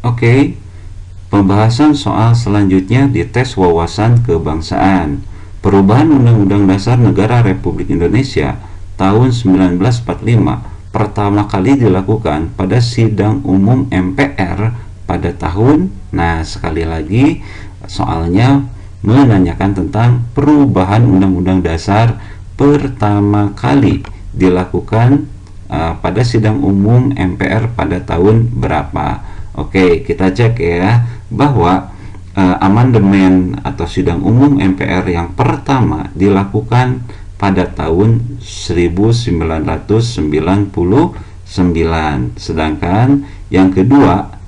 Oke, pembahasan soal selanjutnya di tes wawasan kebangsaan. Perubahan Undang-Undang Dasar Negara Republik Indonesia tahun 1945 pertama kali dilakukan pada sidang umum MPR pada tahun. Nah, sekali lagi soalnya menanyakan tentang perubahan Undang-Undang Dasar pertama kali dilakukan pada sidang umum MPR pada tahun berapa. Oke, kita cek ya bahwa amandemen atau sidang umum MPR yang pertama dilakukan pada tahun 1999, sedangkan yang kedua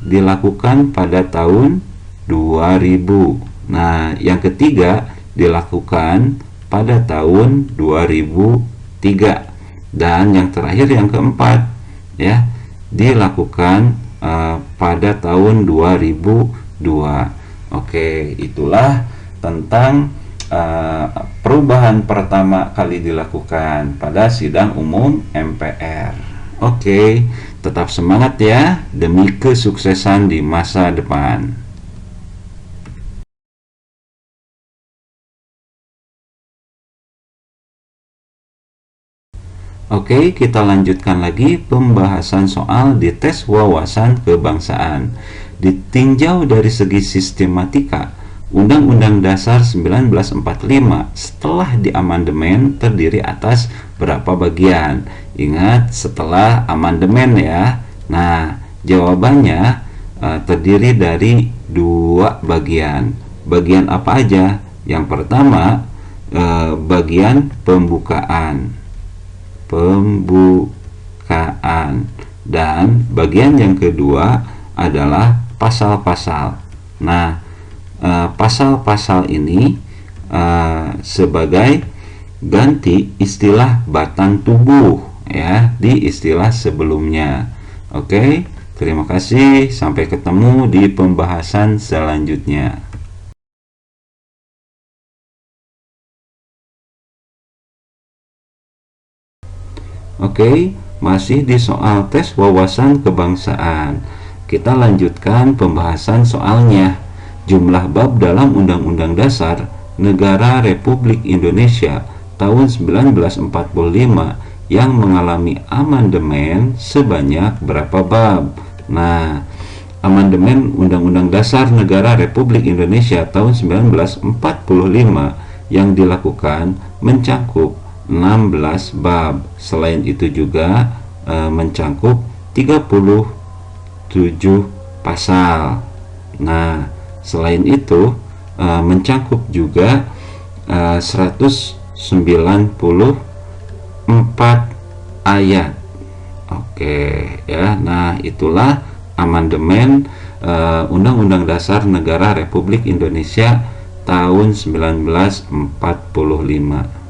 dilakukan pada tahun 2000. Nah, yang ketiga dilakukan pada tahun 2003, dan yang terakhir yang keempat ya dilakukan pada tahun 2002. Oke, itulah tentang perubahan pertama kali dilakukan pada sidang umum MPR. Oke, tetap semangat ya demi kesuksesan di masa depan. Oke, kita lanjutkan lagi pembahasan soal di tes wawasan kebangsaan. Ditinjau dari segi sistematika, Undang-Undang Dasar 1945 setelah diamandemen terdiri atas berapa bagian? Ingat, setelah amandemen ya. Nah, jawabannya terdiri dari dua bagian. Bagian apa aja? Yang pertama, bagian pembukaan, dan bagian yang kedua adalah pasal-pasal. Nah, pasal-pasal ini sebagai ganti istilah batang tubuh ya di istilah sebelumnya. Oke, terima kasih, sampai ketemu di pembahasan selanjutnya. Oke, masih di soal tes wawasan kebangsaan. Kita lanjutkan pembahasan soalnya. Jumlah bab dalam Undang-Undang Dasar Negara Republik Indonesia tahun 1945 yang mengalami amandemen sebanyak berapa bab? Nah, amandemen Undang-Undang Dasar Negara Republik Indonesia tahun 1945 yang dilakukan mencakup 16 bab. Selain itu juga mencakup 37 pasal. Nah, selain itu mencakup juga 194 ayat. Oke ya. Nah, itulah amandemen Undang-Undang Dasar Negara Republik Indonesia tahun 1945.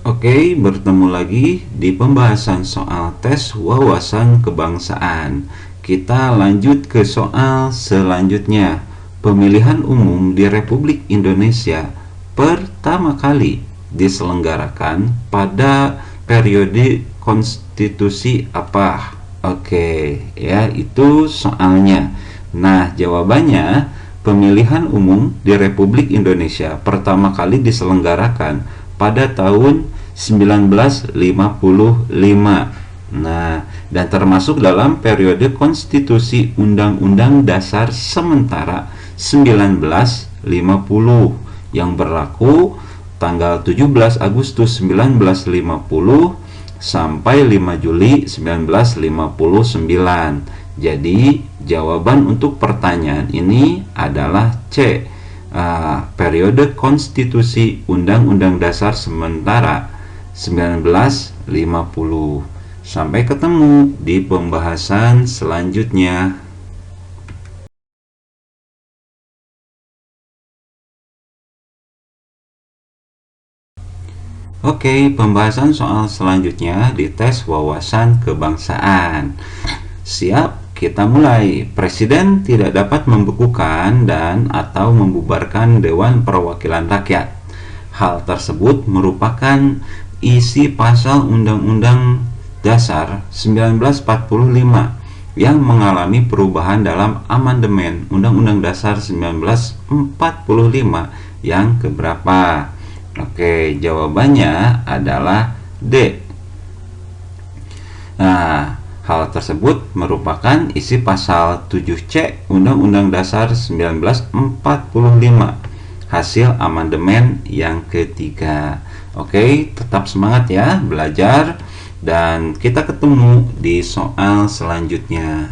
Oke, bertemu lagi di pembahasan soal tes wawasan kebangsaan. Kita lanjut ke soal selanjutnya. Pemilihan umum di Republik Indonesia pertama kali diselenggarakan pada periode konstitusi apa? Oke, ya itu soalnya. Nah, jawabannya pemilihan umum di Republik Indonesia pertama kali diselenggarakan pada tahun 1955. Nah, dan termasuk dalam periode konstitusi Undang-Undang Dasar sementara 1950 yang berlaku tanggal 17 Agustus 1950 sampai 5 Juli 1959. Jadi, jawaban untuk pertanyaan ini adalah C. Periode konstitusi Undang-Undang Dasar sementara 1950. Sampai ketemu di pembahasan selanjutnya. Oke, pembahasan soal selanjutnya di tes wawasan kebangsaan. Siap? Kita mulai. Presiden tidak dapat membekukan dan atau membubarkan Dewan Perwakilan Rakyat. Hal tersebut merupakan isi pasal Undang-Undang Dasar 1945 yang mengalami perubahan dalam amandemen Undang-Undang Dasar 1945 yang keberapa? Oke, jawabannya adalah D. Nah, hal tersebut merupakan isi pasal 7C Undang-Undang Dasar 1945 hasil amandemen yang ketiga. Oke, tetap semangat ya belajar, dan kita ketemu di soal selanjutnya.